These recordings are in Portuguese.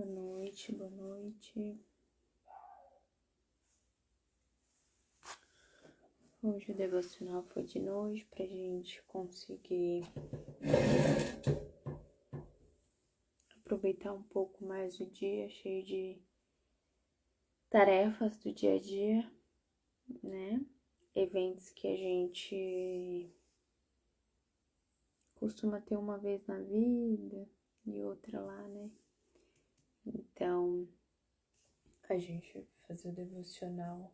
Boa noite, boa noite. Hoje o devocional foi de noite pra gente conseguir aproveitar um pouco mais o dia, cheio de tarefas do dia a dia, né? Eventos que a gente costuma ter uma vez na vida e outra lá, né? Então, a gente vai fazer o devocional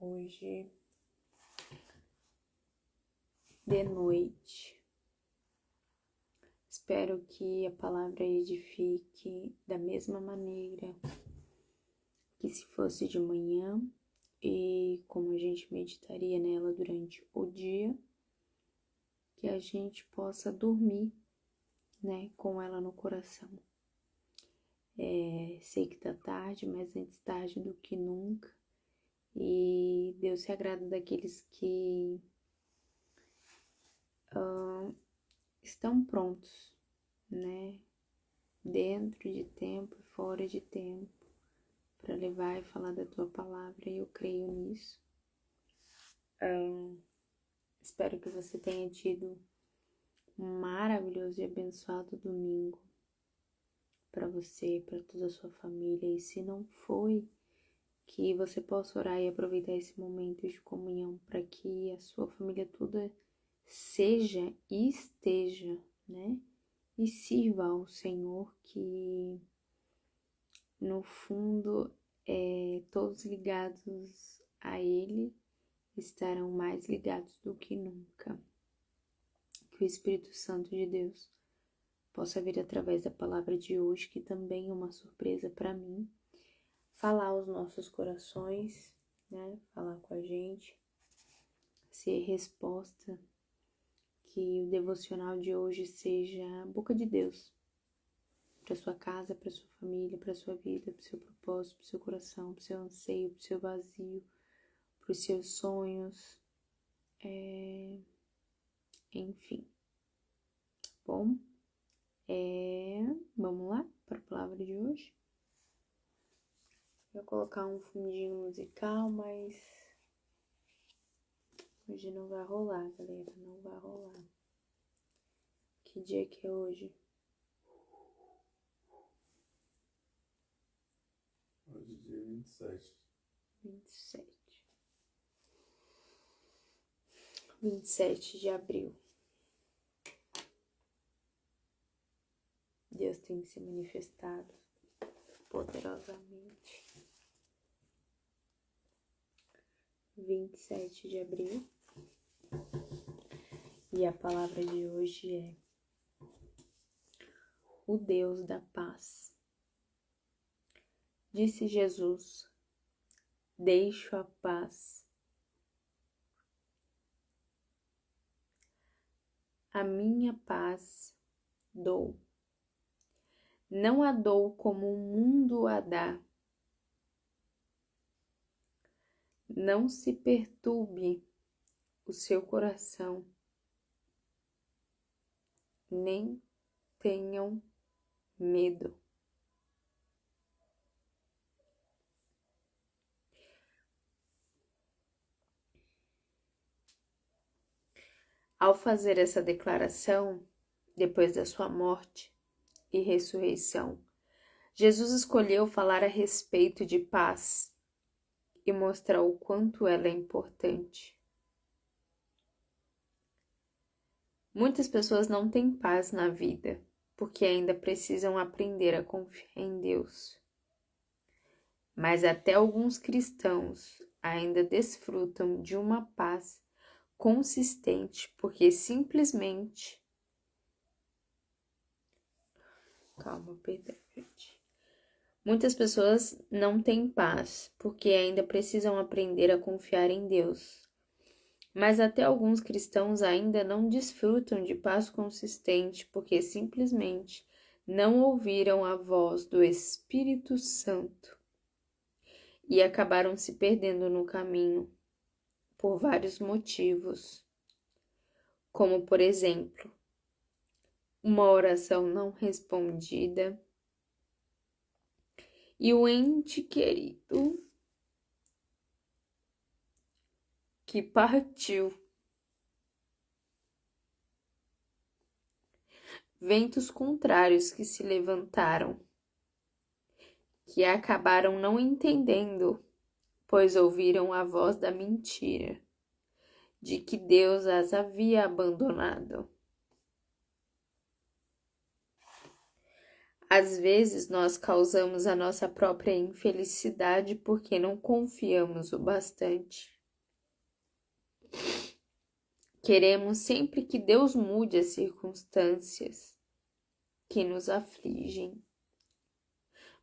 hoje de noite. Espero que a palavra edifique da mesma maneira que se fosse de manhã e como a gente meditaria nela durante o dia, que a gente possa dormir, né, com ela no coração. Sei que tá tarde, mas antes tarde do que nunca. E Deus se agrada daqueles que estão prontos, né? Dentro de tempo e fora de tempo, para levar e falar da tua palavra, e eu creio nisso. Espero que você tenha tido um maravilhoso e abençoado domingo para você, para toda a sua família. E se não foi, que você possa orar e aproveitar esse momento de comunhão para que a sua família toda seja e esteja, né? E sirva ao Senhor, que no fundo todos ligados a Ele estarão mais ligados do que nunca. Que o Espírito Santo de Deus possa vir através da palavra de hoje, que também é uma surpresa para mim, falar aos nossos corações, né? Falar com a gente, ser resposta, que o devocional de hoje seja a boca de Deus para sua casa, para sua família, para sua vida, para o seu propósito, para o seu coração, para o seu anseio, para o seu vazio, para os seus sonhos, enfim. Bom, vamos lá para a palavra de hoje. Vou colocar um fundinho musical, mas hoje não vai rolar, galera, não vai rolar. Que dia que é hoje? Hoje é dia 27. 27 de abril. Deus tem se manifestado poderosamente. 27 de abril. E a palavra de hoje é: o Deus da paz. Disse Jesus: deixo a paz. A minha paz dou. Não a dou como o mundo a dá. Não se perturbe o seu coração, nem tenham medo. Ao fazer essa declaração, depois da sua morte e ressurreição, Jesus escolheu falar a respeito de paz e mostrar o quanto ela é importante. Muitas pessoas não têm paz na vida porque ainda precisam aprender a confiar em Deus. Mas até alguns cristãos ainda desfrutam de uma paz consistente porque simplesmente... Calma, perdão, gente. Muitas pessoas não têm paz porque ainda precisam aprender a confiar em Deus. Mas até alguns cristãos ainda não desfrutam de paz consistente porque simplesmente não ouviram a voz do Espírito Santo e acabaram se perdendo no caminho por vários motivos, como, por exemplo, uma oração não respondida, e o ente querido que partiu. Ventos contrários que se levantaram, que acabaram não entendendo, pois ouviram a voz da mentira, de que Deus as havia abandonado. Às vezes nós causamos a nossa própria infelicidade porque não confiamos o bastante. Queremos sempre que Deus mude as circunstâncias que nos afligem,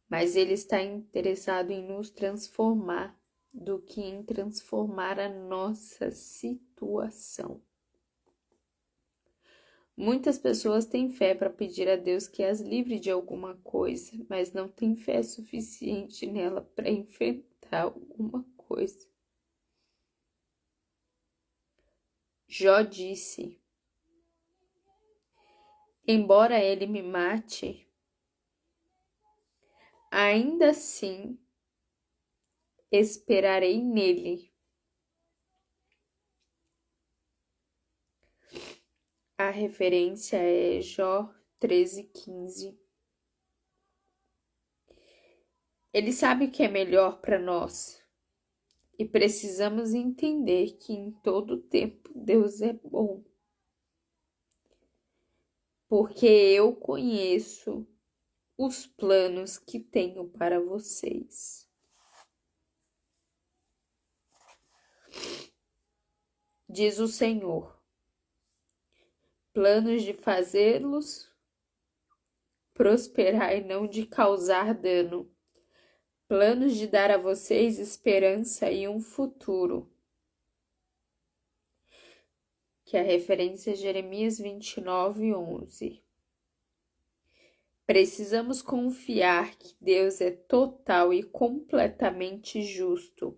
mas Ele está interessado em nos transformar do que em transformar a nossa situação. Muitas pessoas têm fé para pedir a Deus que as livre de alguma coisa, mas não têm fé suficiente nela para enfrentar alguma coisa. Jó disse: embora ele me mate, ainda assim esperarei nele. A referência é Jó 13:15. Ele sabe o que é melhor para nós e precisamos entender que em todo tempo Deus é bom. Porque eu conheço os planos que tenho para vocês. Diz o Senhor: planos de fazê-los prosperar e não de causar dano, planos de dar a vocês esperança e um futuro. Que a referência é Jeremias 29:11. Precisamos confiar que Deus é total e completamente justo,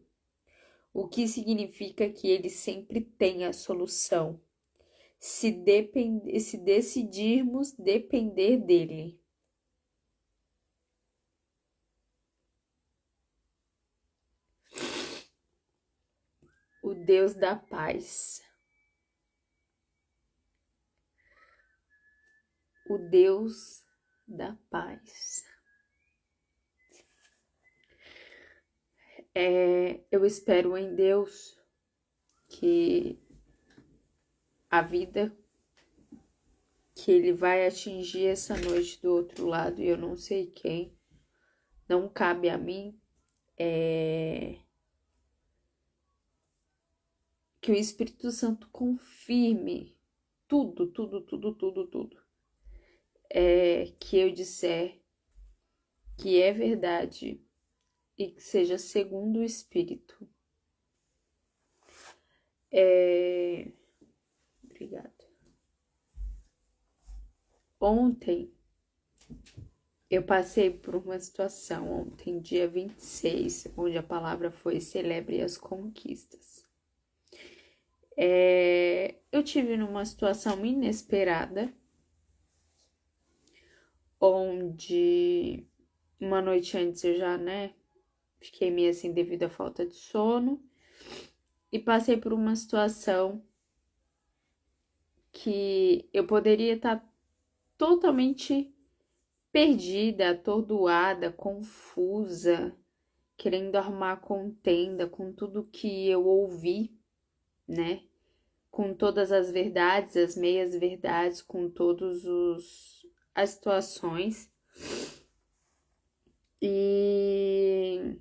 o que significa que Ele sempre tem a solução, se decidirmos depender dEle. O Deus da paz. O Deus da paz. Eu espero em Deus que a vida que Ele vai atingir essa noite do outro lado, e eu não sei quem, não cabe a mim, que o Espírito Santo confirme tudo, que eu disser que é verdade e que seja segundo o Espírito. Obrigada. Ontem eu passei por uma situação, ontem, dia 26, onde a palavra foi celebre as conquistas. Eu tive numa situação inesperada, onde uma noite antes eu já, fiquei meio assim devido à falta de sono e passei por uma situação que eu poderia estar totalmente perdida, atordoada, confusa, querendo arrumar contenda com tudo que eu ouvi, com todas as verdades, as meias verdades, com todas as situações. E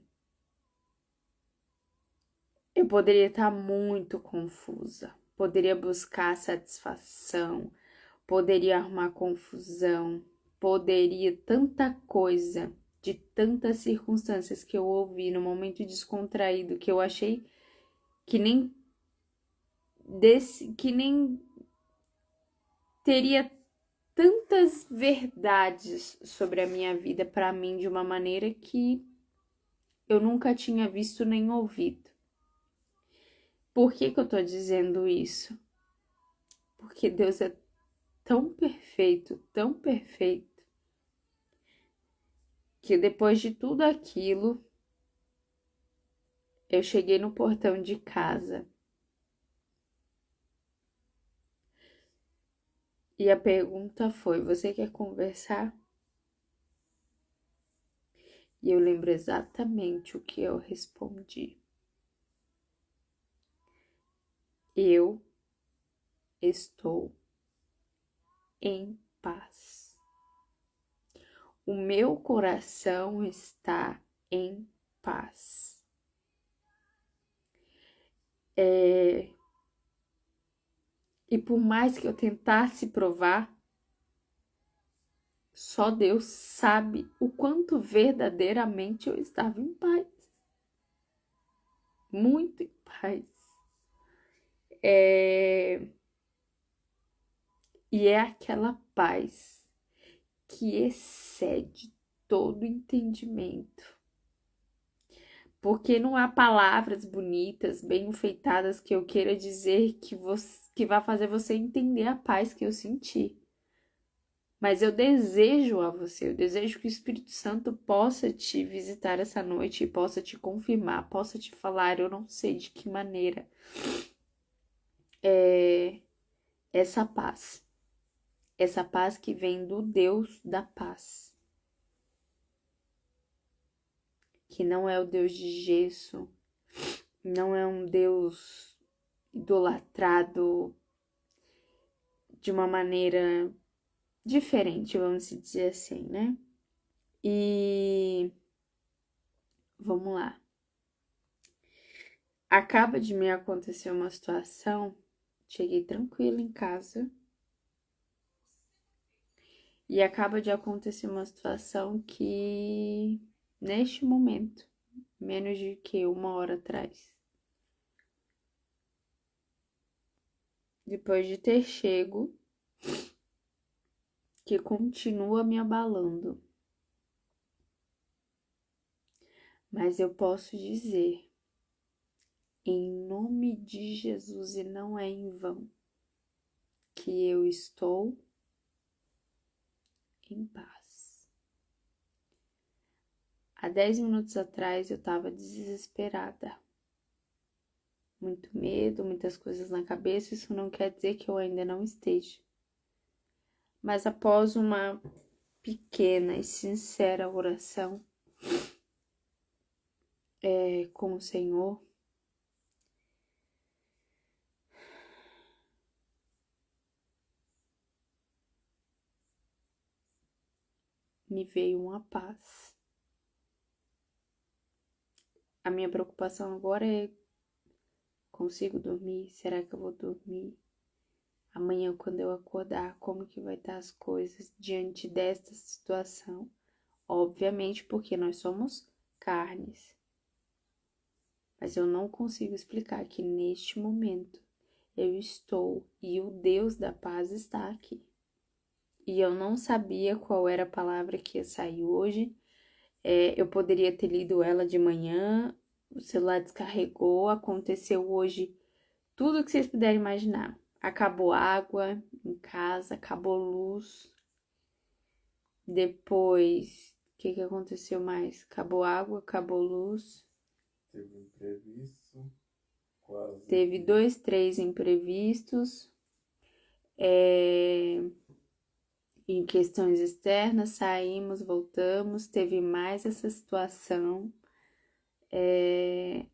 eu poderia estar muito confusa, poderia buscar satisfação, poderia arrumar confusão, poderia tanta coisa, de tantas circunstâncias que eu ouvi no momento descontraído, que eu achei que nem teria tantas verdades sobre a minha vida para mim de uma maneira que eu nunca tinha visto nem ouvido. Por que eu tô dizendo isso? Porque Deus é tão perfeito, que depois de tudo aquilo, eu cheguei no portão de casa e a pergunta foi: você quer conversar? E eu lembro exatamente o que eu respondi. Eu estou em paz. O meu coração está em paz. E por mais que eu tentasse provar, só Deus sabe o quanto verdadeiramente eu estava em paz. Muito em paz. E é aquela paz que excede todo entendimento. Porque não há palavras bonitas, bem enfeitadas que eu queira dizer que vai fazer você entender a paz que eu senti. Mas eu desejo a você, eu desejo que o Espírito Santo possa te visitar essa noite e possa te confirmar, possa te falar, eu não sei de que maneira, essa paz que vem do Deus da paz, que não é o Deus de gesso, não é um Deus idolatrado de uma maneira diferente, vamos dizer assim, né? E vamos lá. Acaba de me acontecer uma situação, cheguei tranquila em casa e acaba de acontecer uma situação que, neste momento, menos de que 1 hora atrás, depois de ter chego, que continua me abalando. Mas eu posso dizer, em nome de Jesus, e não é em vão, que eu estou em paz. Há 10 minutos atrás eu estava desesperada. Muito medo, muitas coisas na cabeça, isso não quer dizer que eu ainda não esteja. Mas após uma pequena e sincera oração com o Senhor, me veio uma paz. A minha preocupação agora é: consigo dormir? Será que eu vou dormir? Amanhã, quando eu acordar, como que vai estar as coisas diante desta situação? Obviamente, porque nós somos carnes. Mas eu não consigo explicar que neste momento eu estou e o Deus da paz está aqui. E eu não sabia qual era a palavra que ia sair hoje. Eu poderia ter lido ela de manhã, o celular descarregou, aconteceu hoje tudo o que vocês puderem imaginar. Acabou água em casa, acabou luz. Depois, o que aconteceu mais? Acabou água, acabou luz. Teve imprevisto, quase. Teve 2, 3 imprevistos. Em questões externas, saímos, voltamos, teve mais essa situação.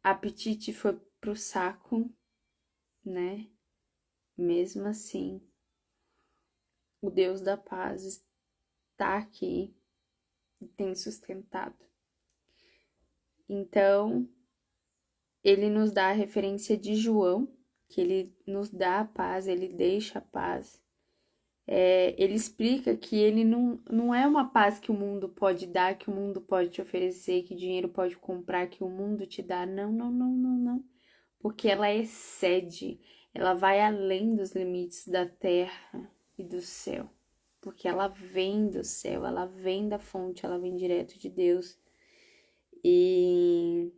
Apetite foi pro saco, né? Mesmo assim, o Deus da paz está aqui e tem sustentado. Então, ele nos dá a referência de João, que ele nos dá a paz, ele deixa a paz. Ele explica que ele não é uma paz que o mundo pode dar, que o mundo pode te oferecer, que dinheiro pode comprar, que o mundo te dá. Não, não, não, não, não. Porque ela excede, ela vai além dos limites da terra e do céu. Porque ela vem do céu, ela vem da fonte, ela vem direto de Deus. E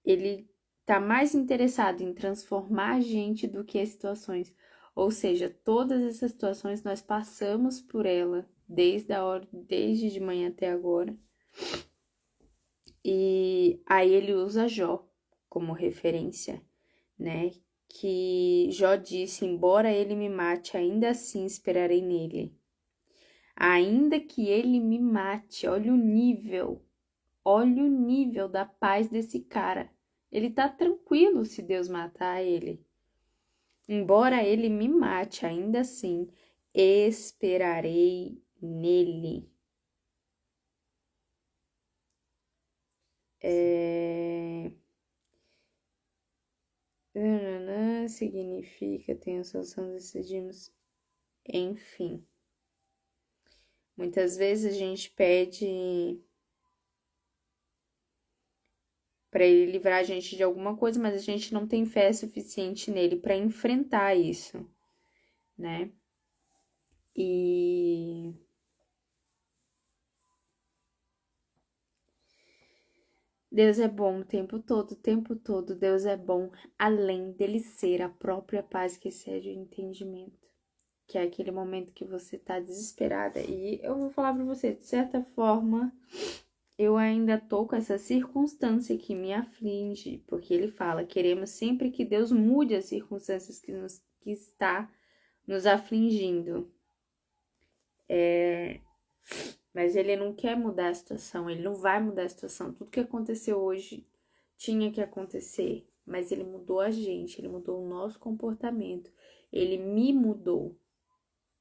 ele tá mais interessado em transformar a gente do que as situações. Ou seja, todas essas situações nós passamos por ela desde de manhã até agora. E aí ele usa Jó como referência, né? Que Jó disse: embora ele me mate, ainda assim esperarei nele. Ainda que ele me mate, olha o nível da paz desse cara. Ele tá tranquilo se Deus matar ele. Embora ele me mate, ainda assim esperarei nele. Significa, tem a solução, decidimos. Enfim. Muitas vezes a gente pede para ele livrar a gente de alguma coisa, mas a gente não tem fé suficiente nele para enfrentar isso, né? E Deus é bom o tempo todo Deus é bom, além dele ser a própria paz que excede o entendimento, que é aquele momento que você tá desesperada. E eu vou falar para você, de certa forma, eu ainda tô com essa circunstância que me aflige, porque ele fala, queremos sempre que Deus mude as circunstâncias que está nos afligindo. Mas ele não quer mudar a situação, ele não vai mudar a situação. Tudo que aconteceu hoje tinha que acontecer, mas ele mudou a gente, ele mudou o nosso comportamento, ele me mudou,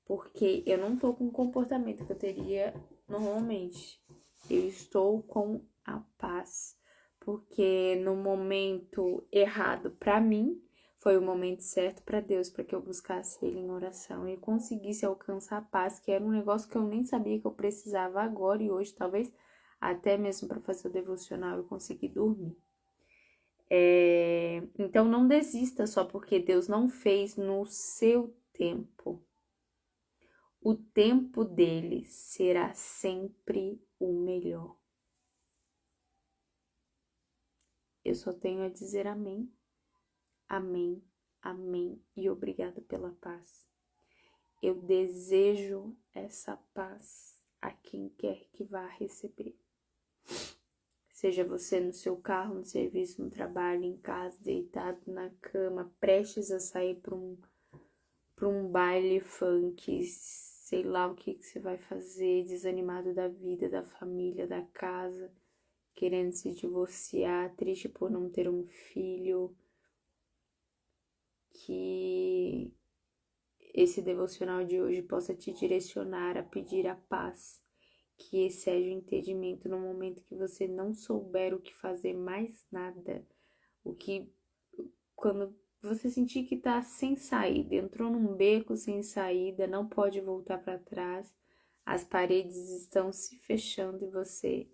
porque eu não tô com o comportamento que eu teria normalmente. Eu estou com a paz, porque no momento errado para mim, foi o momento certo para Deus, para que eu buscasse Ele em oração e conseguisse alcançar a paz, que era um negócio que eu nem sabia que eu precisava agora e hoje, talvez até mesmo para fazer o devocional eu consegui dormir. Então não desista só porque Deus não fez no seu tempo. O tempo dele será sempre o melhor. Eu só tenho a dizer amém, amém, amém e obrigada pela paz. Eu desejo essa paz a quem quer que vá receber. Seja você no seu carro, no serviço, no trabalho, em casa, deitado na cama, prestes a sair para um baile funk, sei lá o que você vai fazer, desanimado da vida, da família, da casa, querendo se divorciar, triste por não ter um filho, que esse devocional de hoje possa te direcionar a pedir a paz que excede o entendimento no momento que você não souber o que fazer mais nada, quando você sentir que tá sem saída, entrou num beco sem saída, não pode voltar para trás, as paredes estão se fechando e você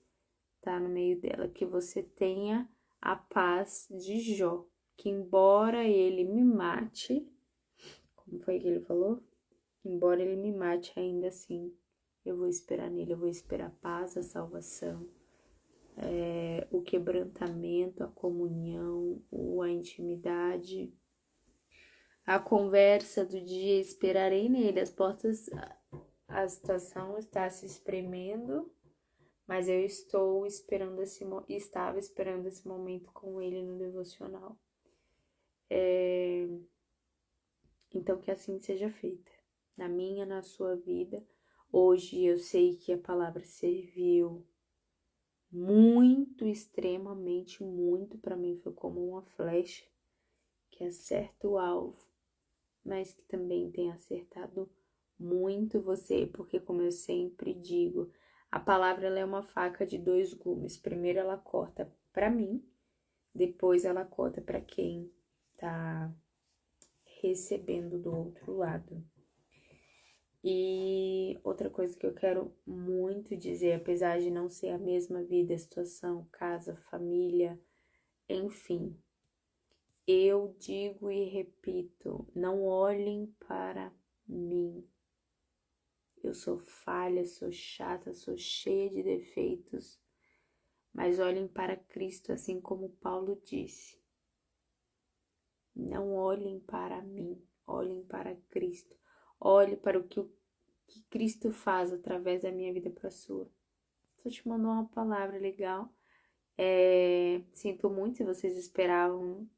tá no meio dela, que você tenha a paz de Jó, que embora ele me mate, como foi que ele falou? Embora ele me mate, ainda assim, eu vou esperar nele, eu vou esperar a paz, a salvação, o quebrantamento, a comunhão, a intimidade, a conversa do dia, esperarei nele. As portas, a situação está se espremendo, mas eu estava esperando esse momento com ele no devocional. Então que assim seja feita, na minha, na sua vida. Hoje eu sei que a palavra serviu muito, extremamente muito para mim, foi como uma flecha que acerta o alvo, mas que também tem acertado muito você, porque como eu sempre digo, a palavra ela é uma faca de dois gumes. Primeiro ela corta para mim, depois ela corta para quem tá recebendo do outro lado. E outra coisa que eu quero muito dizer, apesar de não ser a mesma vida, situação, casa, família, enfim, eu digo e repito, não olhem para mim. Eu sou falha, sou chata, sou cheia de defeitos, mas olhem para Cristo, assim como Paulo disse. Não olhem para mim, olhem para Cristo. Olhe para o que que Cristo faz através da minha vida para a sua. Só te mandou uma palavra legal. Sinto muito se vocês esperavam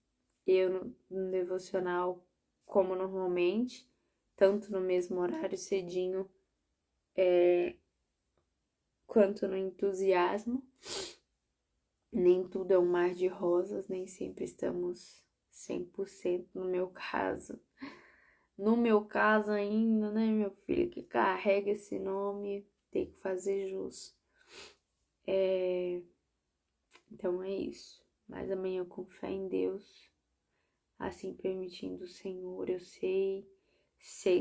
eu no devocional como normalmente, tanto no mesmo horário cedinho, quanto no entusiasmo. Nem tudo é um mar de rosas, nem sempre estamos 100% no meu caso. No meu caso ainda, né, meu filho, que carrega esse nome, tem que fazer jus. Então é isso. Mas amanhã com fé em Deus, assim permitindo o Senhor, eu sei,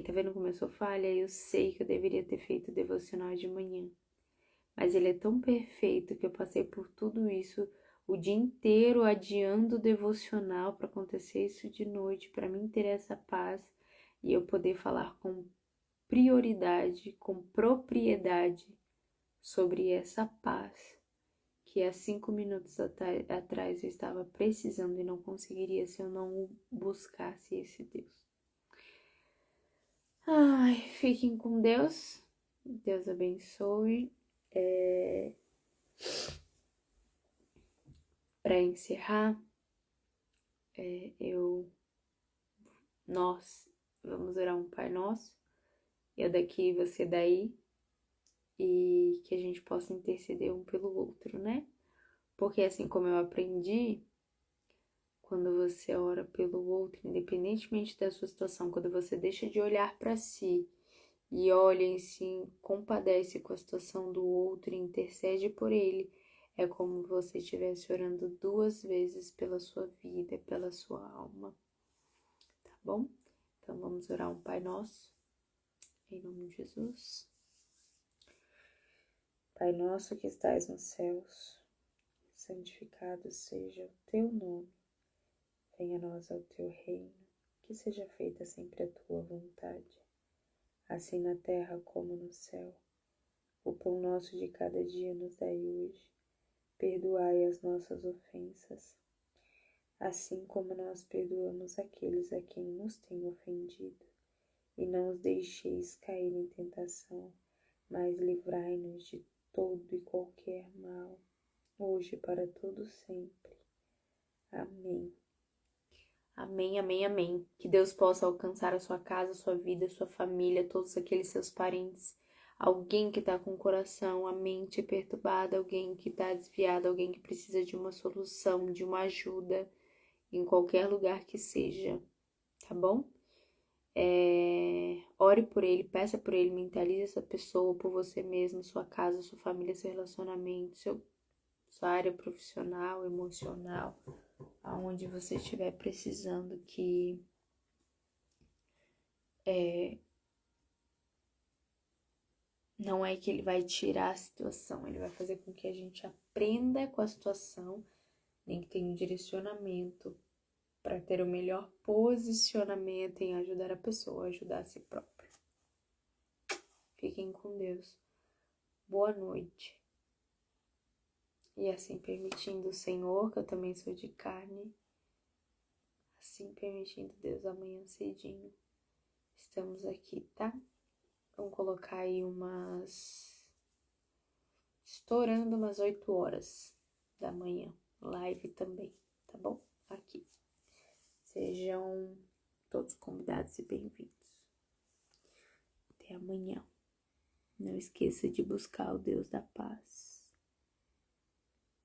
tá vendo como eu sou falha? Eu sei que eu deveria ter feito o devocional de manhã. Mas ele é tão perfeito que eu passei por tudo isso o dia inteiro adiando o devocional para acontecer isso de noite, para mim ter essa paz e eu poder falar com prioridade, com propriedade sobre essa paz que há 5 minutos atrás eu estava precisando e não conseguiria se eu não buscasse esse Deus. Ai, fiquem com Deus. Deus abençoe. Para encerrar, nós vamos orar um Pai Nosso, eu daqui, você daí, e que a gente possa interceder um pelo outro, né? Porque assim como eu aprendi, quando você ora pelo outro, independentemente da sua situação, quando você deixa de olhar para si e olha e se compadece com a situação do outro e intercede por ele, é como se você estivesse orando 2 vezes pela sua vida, pela sua alma. Tá bom? Então vamos orar um Pai Nosso, em nome de Jesus. Pai nosso que estais nos céus, santificado seja o teu nome. Venha a nós o teu reino, que seja feita sempre a tua vontade, assim na terra como no céu. O pão nosso de cada dia nos dai hoje. Perdoai as nossas ofensas, assim como nós perdoamos aqueles a quem nos têm ofendido. E não os deixeis cair em tentação, mas livrai-nos de todo e qualquer mal, hoje e para todo sempre. Amém. Amém, amém, amém. Que Deus possa alcançar a sua casa, a sua vida, a sua família, todos aqueles seus parentes. Alguém que está com o coração, a mente perturbada, alguém que está desviado, alguém que precisa de uma solução, de uma ajuda, em qualquer lugar que seja, tá bom? Ore por ele, peça por ele, mentalize essa pessoa, por você mesmo, sua casa, sua família, seu relacionamento, sua área profissional, emocional, aonde você estiver precisando que não é que ele vai tirar a situação, ele vai fazer com que a gente aprenda com a situação, nem que tenha um direcionamento para ter o melhor posicionamento em ajudar a pessoa, ajudar a si própria. Fiquem com Deus. Boa noite. E assim permitindo o Senhor, que eu também sou de carne, assim permitindo Deus, amanhã cedinho estamos aqui, tá? Vamos colocar aí estourando umas 8 horas da manhã, live também, tá bom? Aqui. Sejam todos convidados e bem-vindos. Até amanhã. Não esqueça de buscar o Deus da paz.